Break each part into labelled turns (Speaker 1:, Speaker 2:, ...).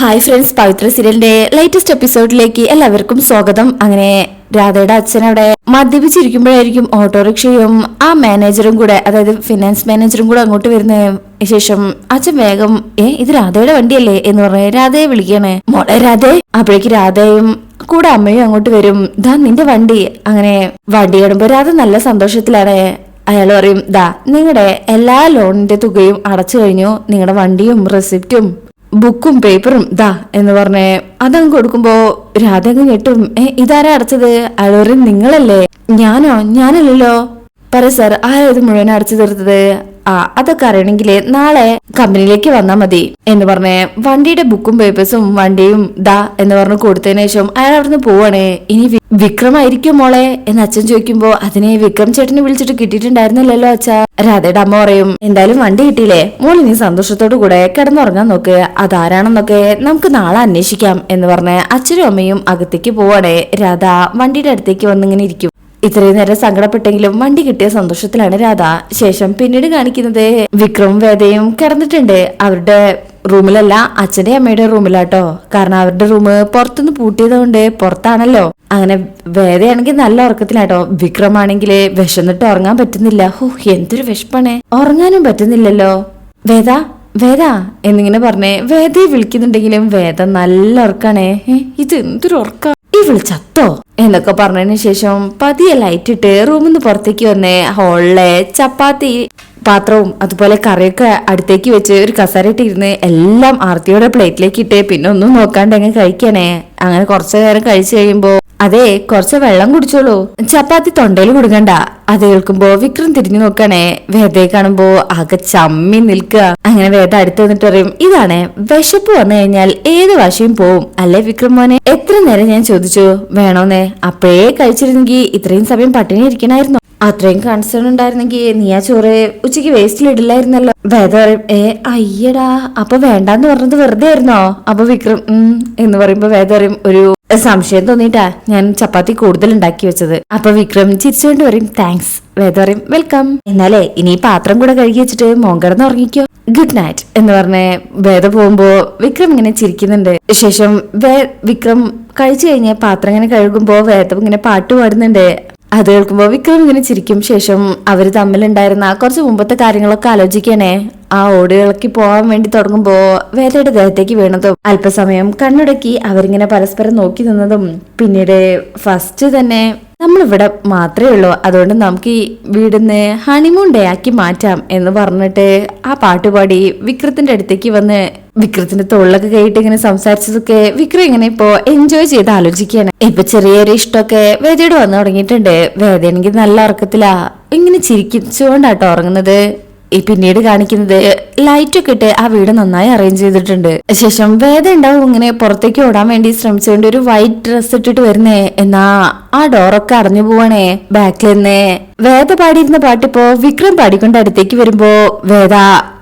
Speaker 1: Hi friends, പവിത്ര സീരിയലിന്റെ latest എപ്പിസോഡിലേക്ക് എല്ലാവർക്കും സ്വാഗതം. അങ്ങനെ രാധയുടെ അച്ഛൻ അവിടെ മദ്യപിച്ചിരിക്കുമ്പോഴായിരിക്കും ഓട്ടോറിക്ഷയും ആ മാനേജറും കൂടെ, അതായത് ഫിനാൻസ് മാനേജറും കൂടെ അങ്ങോട്ട് വരുന്ന ശേഷം അച്ഛൻ വേഗം ഇത് രാധയുടെ വണ്ടിയല്ലേ എന്ന് പറഞ്ഞ് രാധയെ വിളിക്കണേ. മോളെ രാധേ. അപ്പോഴേക്ക് രാധയും കൂടെ അമ്മയും അങ്ങോട്ട് വരും. ദാ നിന്റെ വണ്ടി. അങ്ങനെ വണ്ടി കാണുമ്പോ രാധ നല്ല സന്തോഷത്തിലാണ്. അയാൾ പറയും, ദാ നിങ്ങളുടെ എല്ലാ ലോണിന്റെ തുകയും അടച്ചു കഴിഞ്ഞു, നിങ്ങളുടെ വണ്ടിയും റെസിപ്റ്റും ബുക്കും പേപ്പറും ദാ എന്ന് പറഞ്ഞ് അതങ്ങ് കൊടുക്കുമ്പോ രാധ അങ്ങ് ഞെട്ടും. ഇതാരാ അടച്ചത്? അയാൾ പറയും, നിങ്ങളല്ലേ. ഞാനല്ലല്ലോ. പറ സാർ, ആരാ ഇത് മുഴുവൻ അടച്ചു തീർത്തത്? അതൊക്കെ അറിയണമെങ്കിലേ നാളെ കമ്പനിയിലേക്ക് വന്നാ മതി എന്ന് പറഞ്ഞ് വണ്ടിയുടെ ബുക്കും പേപ്പേഴ്സും വണ്ടിയും ദാ എന്ന് പറഞ്ഞ് കൊടുത്തതിന് ശേഷം അയാൾ അവിടുന്ന് പോവാണ്. ഇനി വിക്രമായിരിക്കും മോളെ എന്ന് അച്ഛൻ ചോദിക്കുമ്പോ അതിനെ വിക്രം ചേട്ടനെ വിളിച്ചിട്ട് കിട്ടിയിട്ടുണ്ടായിരുന്നില്ലല്ലോ അച്ഛാ. രാധയുടെ അമ്മ പറയും, എന്തായാലും വണ്ടി കിട്ടിയില്ലേ മോൾ, നീ സന്തോഷത്തോടു കൂടെ കിടന്നുറങ്ങാൻ നോക്ക്, അതാരാണെന്നൊക്കെ നമുക്ക് നാളെ അന്വേഷിക്കാം എന്ന് പറഞ്ഞ് അച്ഛനും അമ്മയും അകത്തേക്ക് പോവാണേ. രാധ വണ്ടിയുടെ അടുത്തേക്ക് വന്നിങ്ങനെ ഇരിക്കും. ഇത്രയും നേരം സങ്കടപ്പെട്ടെങ്കിലും വണ്ടി കിട്ടിയ സന്തോഷത്തിലാണ് രാധ. ശേഷം പിന്നീട് കാണിക്കുന്നത് വിക്രമും വേദയും കിടന്നിട്ടുണ്ട്. അവരുടെ റൂമിലല്ല, അച്ഛന്റെ അമ്മയുടെ റൂമിലാട്ടോ. കാരണം അവരുടെ റൂം പുറത്തുനിന്ന് പൂട്ടിയത് കൊണ്ട് പുറത്താണല്ലോ. അങ്ങനെ വേദയാണെങ്കിൽ നല്ല ഉറക്കത്തിലാട്ടോ. വിക്രമാണെങ്കിൽ വിശന്നിട്ട് ഉറങ്ങാൻ പറ്റുന്നില്ല. എന്തൊരു വിശപ്പാണ്, ഉറങ്ങാനും പറ്റുന്നില്ലല്ലോ. വേദ വേദ എന്നിങ്ങനെ പറഞ്ഞേ വേദയെ വിളിക്കുന്നുണ്ടെങ്കിലും വേദ നല്ല ഉറക്കാണേ. ഇത് എന്തൊരു ഉറക്ക, ഈ വിളിച്ചത്തോ എന്നൊക്കെ പറഞ്ഞതിന് ശേഷം പതിയെ ലൈറ്റ് ഇട്ട് റൂമിൽ നിന്ന് പുറത്തേക്ക് വന്നേ. ഹോളിലെ ചപ്പാത്തി പാത്രവും അതുപോലെ കറിയൊക്കെ അടുത്തേക്ക് വെച്ച് ഒരു കസേരയിട്ട് ഇരുന്ന് എല്ലാം ആർത്തിയുടെ പ്ലേറ്റിലേക്ക് ഇട്ട് പിന്നെ ഒന്നും നോക്കാണ്ട് അങ്ങ് കഴിക്കണേ. അങ്ങനെ കുറച്ചു നേരം കഴിച്ചു കഴിയുമ്പോ അതെ കുറച്ച് വെള്ളം കുടിച്ചോളൂ, ചപ്പാത്തി തൊണ്ടയിൽ കുടുങ്ങണ്ട. അത് കേൾക്കുമ്പോ വിക്രം തിരിഞ്ഞു നോക്കണേ. വേദയെ കാണുമ്പോ ആകെ ചമ്മി നിൽക്കുക. അങ്ങനെ വേദ അടുത്ത് വന്നിട്ട് പറയും, ഇതാണ് വിശപ്പ് വന്നു കഴിഞ്ഞാൽ ഏത് വാശിയും പോവും അല്ലേ വിക്രം മോനെ? എത്ര നേരം ഞാൻ ചോദിച്ചു വേണോന്നേ, അപ്പോഴേ കഴിച്ചിരുന്നെങ്കിൽ ഇത്രയും സമയം പട്ടിണി ഇരിക്കണായിരുന്നു. അത്രയും കൺസേൺ ഉണ്ടായിരുന്നെങ്കിൽ നീ ആ ചോറ് ഉച്ചയ്ക്ക് വേസ്റ്റിൽ ഇടില്ലായിരുന്നല്ലോ. വേദ പറയും, അയ്യടാ അപ്പൊ വേണ്ടാന്ന് പറഞ്ഞത് വെറുതെ ആയിരുന്നോ? അപ്പൊ വിക്രം എന്ന് പറയുമ്പോ വേദ പറയും, ഒരു സംശയം തോന്നിട്ടാ ഞാൻ ചപ്പാത്തി കൂടുതൽ ഉണ്ടാക്കി വെച്ചത്. അപ്പൊ വിക്രം ചിരിച്ചുകൊണ്ട് പറയും, താങ്ക്സ്. വേദ പറയും, വെൽക്കം. എന്നാലേ ഇനി പാത്രം കൂടെ കഴുകി വെച്ചിട്ട് മോൻ കിടന്ന് ഉറങ്ങിക്കോ, ഗുഡ് നൈറ്റ് എന്ന് പറഞ്ഞ് വേദ പോകുമ്പോ വിക്രം ഇങ്ങനെ ചിരിക്കുന്നുണ്ട്. ശേഷം വിക്രം കഴിച്ചു കഴിഞ്ഞ് പാത്രം ഇങ്ങനെ കഴുകുമ്പോ വേദ ഇങ്ങനെ പാട്ട് പാടുന്നുണ്ട്. അത് കേൾക്കുമ്പോ വിക്രം ഇങ്ങനെ ചിരിക്കും. ശേഷം അവര് തമ്മിലുണ്ടായിരുന്ന കുറച്ച് മുമ്പത്തെ കാര്യങ്ങളൊക്കെ ആലോചിക്കണേ. ആ ഓടുകളൊക്കെ പോവാൻ വേണ്ടി തുടങ്ങുമ്പോ വേദയുടെ ദേഹത്തേക്ക് വീണതും അല്പസമയം കണ്ണുടക്കി അവരിങ്ങനെ പരസ്പരം നോക്കി നിന്നതും പിന്നീട് ഫസ്റ്റ് തന്നെ നമ്മളിവിടെ മാത്രമേ ഉള്ളൂ, അതുകൊണ്ട് നമുക്ക് ഈ വീടിന്ന് ഹണിമൂൺ ഡേ ആക്കി മാറ്റാം എന്ന് പറഞ്ഞിട്ട് ആ പാട്ടുപാടി വിക്രത്തിന്റെ അടുത്തേക്ക് വന്ന് വിക്രത്തിന്റെ തൊള്ളൊക്കെ കേട്ട് ഇങ്ങനെ സംസാരിച്ചതൊക്കെ വിക്രം ഇങ്ങനെ ഇപ്പോ എൻജോയ് ചെയ്ത് ആലോചിക്കുകയാണ്. ഇപ്പൊ ചെറിയൊരു ഇഷ്ടമൊക്കെ വേദയോട് വന്നു തുടങ്ങിയിട്ടുണ്ട്. വേദയാണെങ്കിൽ നല്ല ഉറക്കത്തിലാ, ഇങ്ങനെ ചിരിച്ചുകൊണ്ടാട്ടോ ഉറങ്ങുന്നത്. പിന്നീട് കാണിക്കുന്നത് ലൈറ്റൊക്കെ ഇട്ട് ആ വീട് നന്നായി അറേഞ്ച് ചെയ്തിട്ടുണ്ട്. ശേഷം വേദ ഉണ്ടാവും ഇങ്ങനെ പുറത്തേക്ക് ഓടാൻ വേണ്ടി ശ്രമിച്ചുകൊണ്ട് ഒരു വൈറ്റ് ഡ്രസ് ഇട്ടിട്ട് വരുന്നേ. എന്നാ ആ ഡോറൊക്കെ അടഞ്ഞു പോവാണേ. ബാക്കിൽ നിന്ന് വേദ പാടിയിരുന്ന പാട്ടിപ്പോ വിക്രം പാടിക്കൊണ്ട് അടുത്തേക്ക് വരുമ്പോ വേദ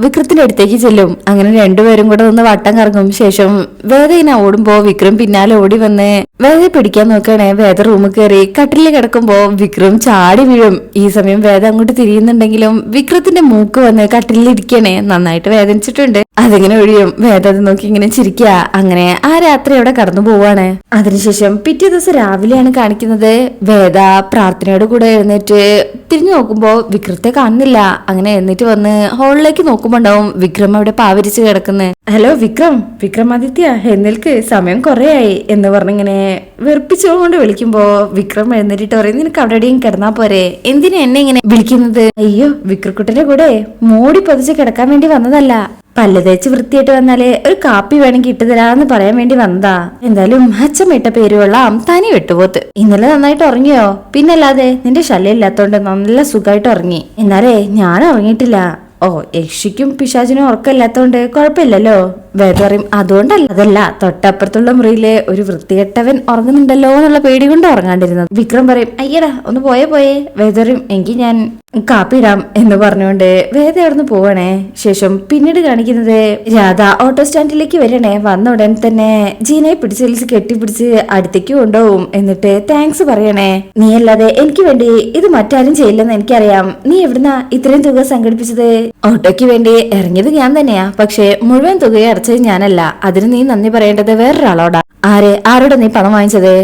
Speaker 1: വിക്രത്തിന്റെ അടുത്തേക്ക് ചെല്ലും. അങ്ങനെ രണ്ടുപേരും കൂടെ നിന്ന് വട്ടം കറങ്ങും. ശേഷം വേദ ഇങ്ങനെ ഓടുമ്പോ വിക്രം പിന്നാലെ ഓടി വന്ന് വേദയെ പിടിക്കാൻ നോക്കണേ. വേദ റൂമിൽ കയറി കട്ടിലിൽ കിടക്കുമ്പോ വിക്രം ചാടി വീഴും. ഈ സമയം വേദ അങ്ങോട്ട് തിരിയുന്നുണ്ടെങ്കിലും വിക്രത്തിന്റെ മൂക്ക് വന്ന് കട്ടിലിൽ ഇരിക്കണേ. നന്നായിട്ട് വേദനിച്ചിട്ടുണ്ട്. അതിങ്ങനെ ഒഴിയും. വേദ അത് നോക്കി ഇങ്ങനെ ചിരിക്കുക. അങ്ങനെ ആ രാത്രി അവിടെ കടന്നു പോവാണ്. അതിനുശേഷം പിറ്റേ ദിവസം രാവിലെയാണ് കാണിക്കുന്നത്. വേദ പ്രാർത്ഥനയോട് കൂടെ എഴുന്നേറ്റ് തിരിഞ്ഞു നോക്കുമ്പോ വിക്രത്തെ കാണുന്നില്ല. അങ്ങനെ എഴുന്നേറ്റ് വന്ന് ഹോളിലേക്ക് നോക്കുമ്പോ ഉണ്ടാവും വിക്രം അവിടെ പാവരിച്ച് കിടക്കുന്നു. ഹലോ വിക്രമാദിത്യ എഴുന്നേൽക്ക്, സമയം കുറെ ആയി എന്ന് പറഞ്ഞിങ്ങനെ വെറുപ്പിച്ചുകൊണ്ട് വിളിക്കുമ്പോ വിക്രം എഴുന്നേറ്റിട്ട് പറയും, നിനക്ക് അവിടെ എവിടെയും കിടന്നാ പോരെ, എന്തിനാ എന്നെ ഇങ്ങനെ വിളിക്കുന്നത്? അയ്യോ, വിക്രക്കുട്ടന്റെ കൂടെ മൂടി പൊതിച്ച് കിടക്കാൻ വേണ്ടി വന്നതല്ല, പല്ല് തേച്ച് വൃത്തിയായിട്ട് വന്നാല് ഒരു കാപ്പി വേണമെങ്കിൽ ഇട്ടുതരാന്ന് പറയാൻ വേണ്ടി വന്നതാ. എന്തായാലും അച്ഛമിട്ട പേരുകൊള്ളാം തനി വെട്ടുപോത്ത്. ഇന്നലെ നന്നായിട്ട് ഉറങ്ങിയോ? പിന്നല്ലാതെ നിന്റെ ശല്യം ഇല്ലാത്തോണ്ട് നല്ല സുഖമായിട്ട് ഉറങ്ങി. എന്നാലേ ഞാൻ ഉറങ്ങിയിട്ടില്ല. യക്ഷിക്കും പിശാചിനും ഉറക്കമില്ലാത്തോണ്ട് കുഴപ്പമില്ലല്ലോ. വേദ പറയും, അതുകൊണ്ടല്ല, അതല്ല തൊട്ടപ്പുറത്തുള്ള മുറിയിലെ ഒരു വൃത്തികെട്ടവൻ ഉറങ്ങുന്നുണ്ടല്ലോ എന്നുള്ള പേടി കൊണ്ട് ഉറങ്ങാണ്ടിരുന്നത്. വിക്രം പറയും, അയ്യടാ ഒന്ന് പോയേ. വേദ പറയും, എങ്കിൽ ഞാൻ കാപ്പി ഇടാം എന്ന് പറഞ്ഞുകൊണ്ട് വേദ അവിടുന്ന് പോവണേ. ശേഷം പിന്നീട് കാണിക്കുന്നത് രാധ ഓട്ടോ സ്റ്റാൻഡിലേക്ക് വരണേ. വന്ന ഉടൻ തന്നെ ജീനയെ പിടിച്ച് കെട്ടിപ്പിടിച്ച് അടുത്തേക്ക് കൊണ്ടുപോകും. എന്നിട്ട് താങ്ക്സ് പറയണേ. നീ അല്ലാതെ എനിക്ക് വേണ്ടി ഇത് മറ്റാരും ചെയ്യില്ലെന്ന് എനിക്കറിയാം. നീ എവിടുന്നാ ഇത്രയും തുക സംഘടിപ്പിച്ചത്? ഓട്ടോയ്ക്ക് വേണ്ടി ഇറങ്ങിയത് ഞാൻ തന്നെയാ, പക്ഷെ മുഴുവൻ തുകയെ അടച്ചത് ഞാനല്ല. അതിന് നീ നന്ദി പറയേണ്ടത് വേറൊരാളോടാ. ആരോടെ നീ പണം വാങ്ങിച്ചത്?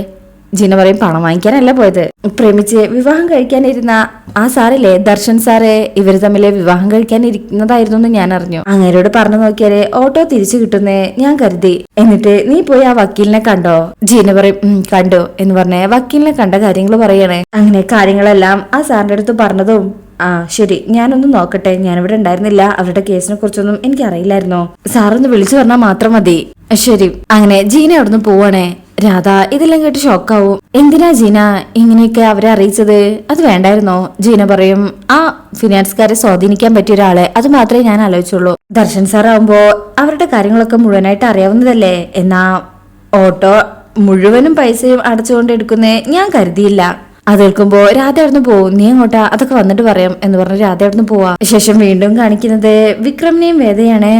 Speaker 1: ജീന പറയും, പണം വാങ്ങിക്കാനല്ല പോയത്. പ്രേമിച്ച് വിവാഹം കഴിക്കാനിരുന്ന ആ സാറില്ലേ, ദർശൻ സാറ്, ഇവര് തമ്മില് വിവാഹം കഴിക്കാനിരിക്കുന്നതായിരുന്നു എന്ന് ഞാൻ അറിഞ്ഞു. അങ്ങേരോട് പറഞ്ഞു നോക്കിയാലേ ഓട്ടോ തിരിച്ചു കിട്ടുന്നേ ഞാൻ കരുതി. എന്നിട്ട് നീ പോയി ആ വക്കീലിനെ കണ്ടോ? ജീന പറയും, കണ്ടു എന്ന് പറഞ്ഞ വക്കീലിനെ കണ്ട കാര്യങ്ങൾ പറയണേ. അങ്ങനെ കാര്യങ്ങളെല്ലാം ആ സാറിന്റെ അടുത്ത് പറഞ്ഞതും, ആ ശരി, ഞാനൊന്ന് നോക്കട്ടെ, ഞാനിവിടെ ഉണ്ടായിരുന്നില്ല, അവരുടെ കേസിനെ കുറിച്ചൊന്നും എനിക്ക് അറിയില്ലായിരുന്നോ, സാറൊന്ന് വിളിച്ചു പറഞ്ഞാൽ മാത്രം മതി. ശരി. അങ്ങനെ ജീന അവിടുന്ന് പോവാണേ. രാധ ഇതെല്ലാം കേട്ട് ഷോക്കാവും. എന്തിനാ ജീന ഇങ്ങനെയൊക്കെ അവരെ അറിയിച്ചത്? അത് വേണ്ടായിരുന്നോ? ജീന പറയും, ആ ഫിനാൻസുകാരെ സ്വാധീനിക്കാൻ പറ്റിയ ഒരാളെ അത് മാത്രമേ ഞാൻ ആലോചിച്ചുള്ളൂ. ദർശൻ സാർ ആവുമ്പോ അവരുടെ കാര്യങ്ങളൊക്കെ മുഴുവനായിട്ട് അറിയാവുന്നതല്ലേ. എന്നാ ഓട്ടോ മുഴുവനും പൈസയും അടച്ചുകൊണ്ട് എടുക്കുന്നേ ഞാൻ കരുതിയില്ല. അത് കേൾക്കുമ്പോ രാധ അവിടുന്ന് പോവും. നീ അങ്ങോട്ടാ, അതൊക്കെ വന്നിട്ട് പറയാം എന്ന് പറഞ്ഞ് രാധ അവിടുന്ന് പോവാ. ശേഷം വീണ്ടും കാണിക്കുന്നത് വിക്രമിനെയും വേദയാണ്.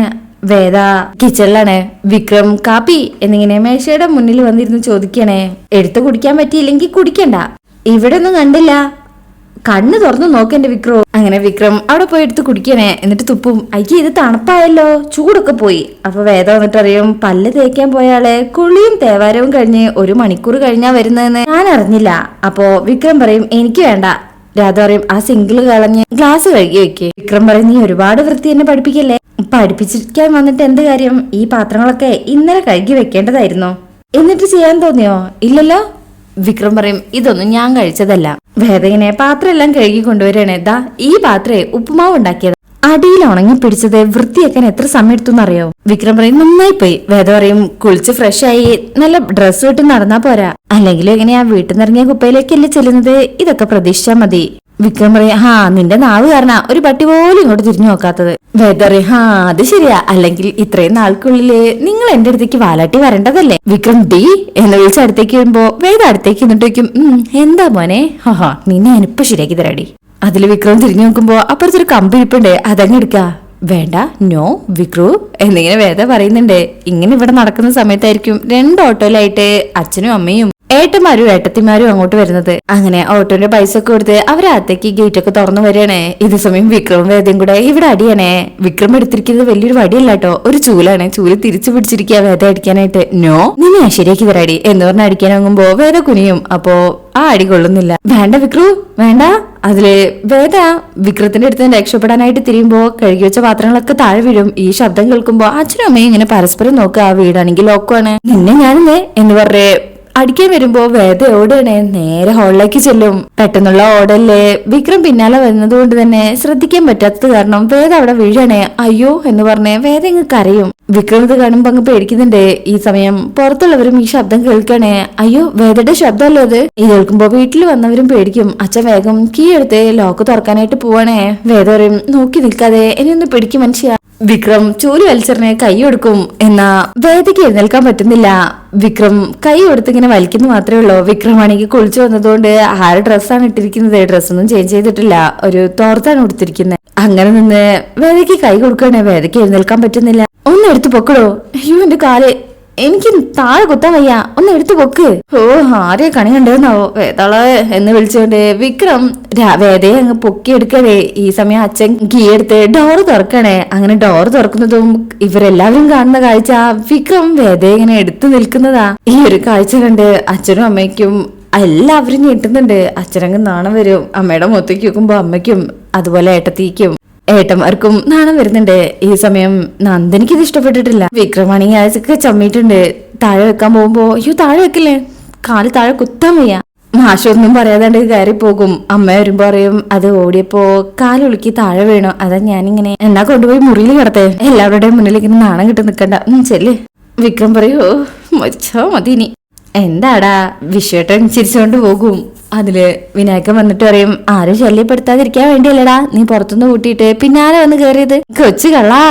Speaker 1: വേദ കിച്ചണിലാണ്. വിക്രം കാപ്പി എന്നിങ്ങനെ മേശയുടെ മുന്നിൽ വന്നിരുന്ന് ചോദിക്കണേ. എടുത്തു കുടിക്കാൻ പറ്റിയില്ലെങ്കിൽ കുടിക്കണ്ട. ഇവിടെ ഒന്നും കണ്ടില്ല, കണ്ണ് തുറന്നു നോക്കണ്ടേ വിക്രം. അങ്ങനെ വിക്രം അവിടെ പോയി എടുത്ത് കുടിക്കണേ. എന്നിട്ട് തുപ്പും. അയ്യ ഇത് തണുപ്പായല്ലോ, ചൂടൊക്കെ പോയി. അപ്പൊ വേദ വന്നിട്ട് അറിയും, പല്ല് തേക്കാൻ പോയാളെ കുളിയും തേവാരവും കഴിഞ്ഞ് 1 മണിക്കൂർ കഴിഞ്ഞാ വരുന്നതെന്ന് ഞാൻ അറിഞ്ഞില്ല. അപ്പോ വിക്രം പറയും, എനിക്ക് വേണ്ട. രാധ പറയും, ആ സിംഗിള് കളഞ്ഞ് ഗ്ലാസ് കഴുകി വെക്ക്. വിക്രം പറയും, നീ ഒരുപാട് വൃത്തി എന്നെ പഠിപ്പിക്കല്ലേ. പഠിപ്പിച്ചിരിക്കാൻ വന്നിട്ട് എന്ത് കാര്യം? ഈ പാത്രങ്ങളൊക്കെ ഇന്നലെ കഴുകി വെക്കേണ്ടതായിരുന്നോ? എന്നിട്ട് ചെയ്യാൻ തോന്നിയോ? ഇല്ലല്ലോ. വിക്രം പറയും, ഇതൊന്നും ഞാൻ കഴിച്ചതല്ല. വേദങ്ങനെ പാത്രം എല്ലാം കഴുകി കൊണ്ടുവരണേ. ദാ ഈ പാത്രേ ഉപ്പുമാവ് ഉണ്ടാക്കിയത്. അടിയിൽ ഉണങ്ങി പിടിച്ചത് വൃത്തിയാക്കാൻ എത്ര സമയം എടുത്തുന്നറിയോ? വിക്രം പറയും, നന്നായി പോയി. വേദ പറയും, കുളിച്ച് ഫ്രഷ് ആയി നല്ല ഡ്രസ്സ് ഇട്ട് നടന്നാ പോരാ, അല്ലെങ്കിലും എങ്ങനെയാ വീട്ടിൽ നിന്നിറങ്ങിയ കുപ്പയിലേക്കല്ലേ ചെല്ലുന്നത്? ഇതൊക്കെ പ്രതീക്ഷിച്ചാ മതി. വിക്രം പറയും, ഹാ നിന്റെ നാവ് കാരണ ഒരു പട്ടി പോലും ഇങ്ങോട്ട് തിരിഞ്ഞു നോക്കാത്തത്. വേദ പറയും, ഹാ അത് ശരിയാ, അല്ലെങ്കിൽ ഇത്രയും നാൾക്കുള്ളില് നിങ്ങൾ എന്റെ അടുത്തേക്ക് വാലാട്ടി വരേണ്ടതല്ലേ. വിക്രം ഡി എന്ന് വിളിച്ച് അടുത്തേക്ക് വരുമ്പോ വേദ അടുത്തേക്ക് എന്നിട്ടേക്കും, എന്താ മോനെ, ഹാ നിന്നെ ഞാനിപ്പോ ശരിയാക്കി തരാടി. അതില് വിക്രം തിരിഞ്ഞു നോക്കുമ്പോ അപ്പുറത്തൊരു കമ്പിരിപ്പുണ്ട്, അതങ്ങ് എടുക്ക. വേണ്ട, നോ വിക്രു എന്നിങ്ങനെ വേദ പറയുന്നുണ്ട്. ഇങ്ങനെ ഇവിടെ നടക്കുന്ന സമയത്തായിരിക്കും 2 ഓട്ടോയിലായിട്ട് അച്ഛനും അമ്മയും ഏട്ടന്മാരും ഏട്ടത്തിമാരും അങ്ങോട്ട് വരുന്നത്. അങ്ങനെ ഓട്ടോന്റെ പൈസ ഒക്കെ കൊടുത്ത് അവരകത്തേക്ക് ഗേറ്റ് ഒക്കെ തുറന്നു വരികയാണേ. ഇതേ സമയം വിക്രമും വേദയും കൂടെ ഇവിടെ അടിയാണേ. വിക്രം എടുത്തിരിക്കുന്നത് വലിയൊരു വടിയല്ല കേട്ടോ, ഒരു ചൂലാണ്. ചൂല് തിരിച്ചു പിടിച്ചിരിക്കുക വേദ അടിക്കാനായിട്ട്. നോ നിന്നെ ഞാൻ ശരിയാക്കി തരാടി എന്ന് പറഞ്ഞ് അടിക്കാനാകുമ്പോ വേദ കുനിയും. അപ്പോ ആ അടി കൊള്ളുന്നില്ല. വേണ്ട വിക്രു വേണ്ട. അതില് വേദ വിക്രത്തിന്റെ അടുത്ത് രക്ഷപ്പെടാനായിട്ട് തിരിയുമ്പോ കഴുകി വെച്ച പാത്രങ്ങളൊക്കെ താഴെ വീഴും. ഈ ശബ്ദം കേൾക്കുമ്പോ അച്ഛനും അമ്മയും ഇങ്ങനെ പരസ്പരം നോക്കുക. ആ വീടാണെങ്കിൽ ലോക്കുവാണ്. നിന്നെ ഞാനിന്നേ എന്ന് പറഞ്ഞേ അടിക്കാൻ വരുമ്പോ വേദ ഓടാണ്. നേരെ ഹാളിലേക്ക് ചെല്ലും. പെട്ടെന്നുള്ള ഓടല്ലേ. വിക്രം പിന്നാലെ വരുന്നത് കൊണ്ട് തന്നെ ശ്രദ്ധിക്കാൻ പറ്റാത്തത് കാരണം വേദ അവിടെ വീഴാണേ. അയ്യോ എന്ന് പറഞ്ഞ് വേദ ഇങ്ങ് കരയും. വിക്രം ഇത് കാണുമ്പോ അങ്ങ് പേടിക്കുന്നുണ്ട്. ഈ സമയം പുറത്തുള്ളവരും ഈ ശബ്ദം കേൾക്കണേ. അയ്യോ വേദയുടെ ശബ്ദമല്ലോ അത്. ഇത് കേൾക്കുമ്പോ വീട്ടിൽ വന്നവരും പേടിക്കും. അച്ഛൻ വേഗം കീ എടുത്ത് ലോക്ക് തുറക്കാനായിട്ട് പോവാണേ. വേദ പറയും, നോക്കി നിൽക്കാതെ എന്നെ ഒന്ന് പിടിക്കും മനുഷ്യ. വിക്രം ചൂല് വലിച്ചെറിഞ്ഞ് കൈ കൊടുക്കും. എന്നാ വേദയ്ക്ക് എഴുന്നേൽക്കാൻ പറ്റുന്നില്ല. വിക്രം കൈ കൊടുത്തിങ്ങനെ വലിക്കുന്നു മാത്രമേ ഉള്ളൂ. വിക്രമാണെങ്കിൽ കുളിച്ചു വന്നതുകൊണ്ട് ആര് ഡ്രസ്സാണ് ഇട്ടിരിക്കുന്നത്? ഡ്രസ്സൊന്നും ചേഞ്ച് ചെയ്തിട്ടില്ല, ഒരു തോർത്താണ് കൊടുത്തിരിക്കുന്നത്. അങ്ങനെ നിന്ന് വേദയ്ക്ക് കൈ കൊടുക്കണേ. വേദയ്ക്ക് എഴുന്നേൽക്കാൻ പറ്റുന്നില്ല. ഒന്ന് എടുത്തു പൊക്കടോ. അയ്യോ എന്റെ കാല്, എനിക്ക് താഴെ കുത്താൻ വയ്യ, ഒന്ന് എടുത്തു പൊക്ക്. ഓ ആരെ കണി കണ്ടെന്നാവോ വേദള എന്ന് വിളിച്ചുകൊണ്ട് വിക്രം വേദയെ അങ്ങ് പൊക്കിയെടുക്കണേ. ഈ സമയം അച്ഛൻ കീ എടുത്ത് ഡോറ് തുറക്കണേ. അങ്ങനെ ഡോറ് തുറക്കുന്നതും ഇവരെല്ലാവരും കാണുന്ന കാഴ്ച വിക്രം വേദയെ ഇങ്ങനെ എടുത്തു നിൽക്കുന്നതാ. ഈ ഒരു കാഴ്ച കണ്ട് അച്ഛനും അമ്മയ്ക്കും എല്ലാവരും ഞെട്ടുന്നുണ്ട്. അച്ഛനങ്ങ് നാണം വരും. അമ്മയുടെ മുഖത്തേക്ക് നോക്കുമ്പോ അമ്മയ്ക്കും അതുപോലെ ഏട്ടത്തിക്കും ഏട്ടന്മാർക്കും നാണം വരുന്നുണ്ട്. ഈ സമയം നന്ദനിക്ക് ഇത് ഇഷ്ടപ്പെട്ടിട്ടില്ല. വിക്രമാണെങ്കിൽ ആഴ്ചക്ക് ചമ്മിട്ടുണ്ട്. താഴെ വെക്കാൻ പോകുമ്പോ അയ്യോ താഴെ വെക്കില്ലേ, കാല് താഴെ കുത്താൻ വയ്യ. മാഷൊന്നും പറയാതാണ്ട് കയറി പോകും. അമ്മ വരുമ്പോ പറയും, അത് ഓടിയപ്പോ കാലൊളുക്കി താഴെ വീണു, അതാ ഞാനിങ്ങനെ. എന്നാ കൊണ്ടുപോയി മുറിയിൽ കിടത്തേ, എല്ലാവരുടെയും മുന്നിൽ ഇങ്ങനെ നാണം കിട്ടി നിക്കണ്ട, ചെല്ല്. വിക്രം പറയോ മരിച്ചോ മതി ഇനി. എന്താടാ? വിശ്വേട്ടൻ ചിരിച്ചുകൊണ്ട് പോകും. അതില് വിനായകൻ വന്നിട്ട് പറയും, ആരും ശല്യപ്പെടുത്താതിരിക്കാൻ വേണ്ടിയല്ലടാ നീ പുറത്തുനിന്ന് കൂട്ടിയിട്ട് പിന്നാലെ വന്ന് കയറിയത്, കൊച്ചു കള്ളാ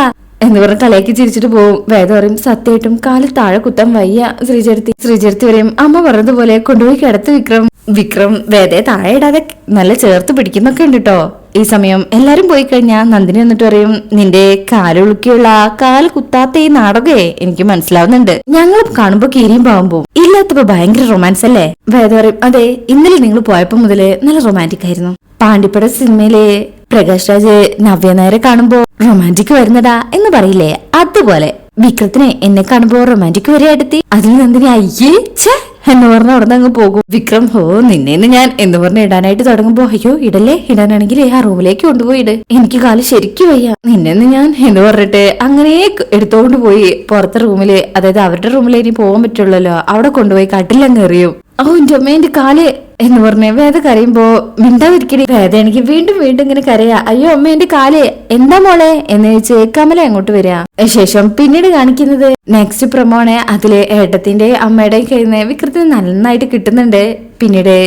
Speaker 1: എന്ന് പറഞ്ഞ് തലയ്ക്ക് ചിരിച്ചിട്ട് പോവും. വേദ പറയും, സത്യമായിട്ടും കാലിൽ താഴെ കുത്താൻ വയ്യ ശ്രീചേർത്തി പറയും, അമ്മ പറഞ്ഞതുപോലെ കൊണ്ടുപോയി കിടത്ത് വിക്രം. വിക്രം വേദയെ താഴെ ഇടാതെ നല്ല ചേർത്ത് പിടിക്കുന്നൊക്കെ ഉണ്ട് കേട്ടോ. ഈ സമയം എല്ലാരും പോയി കഴിഞ്ഞാ നന്ദിനി വന്നിട്ട് പറയും, നിന്റെ കാലുളുക്കിയുള്ള കാൽ കുത്താത്ത ഈ നാടകേ എനിക്ക് മനസ്സിലാവുന്നുണ്ട്. ഞങ്ങൾ കാണുമ്പോ കീരിയും പാവുമ്പോ ഇല്ലാത്തപ്പോ ഭയങ്കര റൊമാൻസ് അല്ലേ? വേദ പറയും, അതെ ഇന്നലെ നിങ്ങൾ പോയപ്പോ മുതല് നല്ല റൊമാൻറ്റിക് ആയിരുന്നു. പാണ്ടിപ്പട സിനിമയിലെ പ്രകാശ് രാജ് നവ്യ നായരെ കാണുമ്പോ റൊമാൻറ്റിക് വരുന്നടാ എന്ന് പറയില്ലേ, അതുപോലെ വിക്രത്തിനെ എന്നെ കാണുമ്പോ റൊമാൻറ്റിക് വരെ എടുത്തി. അതിൽ നന്ദിനി അയ്യേ ഛേ എന്ന് പറഞ്ഞ അവിടെ അങ്ങ് പോകും. വിക്രം ഹോ നിന്നേന്ന് ഞാൻ എന്ന് പറഞ്ഞ് ഇടാനായിട്ട് തുടങ്ങുമ്പോ അയ്യോ ഇടല്ലേ, ഇടാനാണെങ്കിൽ ആ റൂമിലേക്ക് കൊണ്ടുപോയി ഇട്, എനിക്ക് കാല് ശരിക്കും വയ്യ, നിന്നെന്ന് ഞാൻ എന്ന് പറഞ്ഞിട്ട് അങ്ങനെ എടുത്തോണ്ട് പോയി പുറത്തെ റൂമില്, അതായത് അവരുടെ റൂമിലേ ഇനി പോകാൻ പറ്റുള്ളല്ലോ, അവിടെ കൊണ്ടുപോയി കട്ടിലങ്ങ് എറിയും. ഓ എന്റെ അമ്മ എന്റെ കാല് എന്ന് പറഞ്ഞ് വേദ കരയുമ്പോ മിണ്ടാതിരിക്കണി. വേദ എനിക്ക് വീണ്ടും വീണ്ടും ഇങ്ങനെ കരയാ. അയ്യോ അമ്മ എന്റെ കാല് എന്താ മോളെ എന്ന് ചോദിച്ച് കമല അങ്ങോട്ട് വരിക. ശേഷം പിന്നീട് കാണിക്കുന്നത് നെക്സ്റ്റ് പ്രൊമോണ്. അതില് ഏട്ടത്തിന്റെ അമ്മയുടെയും കയ്യിൽ നിന്ന് വിക്രത്തിന് നന്നായിട്ട് കിട്ടുന്നുണ്ട്. പിന്നീട്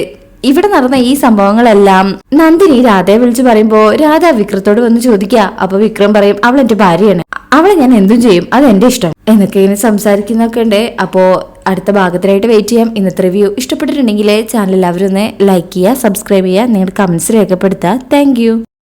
Speaker 1: ഇവിടെ നടന്ന ഈ സംഭവങ്ങളെല്ലാം നന്ദിനി രാധയെ വിളിച്ചു പറയുമ്പോ രാധ വിക്രത്തോട് വന്ന് ചോദിക്കുക. അപ്പൊ വിക്രം പറയും അവൾ എന്റെ ഭാര്യയാണ്, അവളെ ഞാൻ എന്തും ചെയ്യും, അത് എന്റെ ഇഷ്ടം എന്നൊക്കെ ഇങ്ങനെ സംസാരിക്കുന്നൊക്കെ ഉണ്ട്. അപ്പോ അടുത്ത ഭാഗത്തിനായിട്ട് വെയിറ്റ് ചെയ്യാം. ഇന്നത്തെ റിവ്യൂ ഇഷ്ടപ്പെട്ടിട്ടുണ്ടെങ്കിൽ ചാനൽ എല്ലാവരും ഒന്ന് ലൈക്ക് ചെയ്യുക, സബ്സ്ക്രൈബ് ചെയ്യുക, നിങ്ങളുടെ കമന്റ്സ് രേഖപ്പെടുത്തുക. താങ്ക്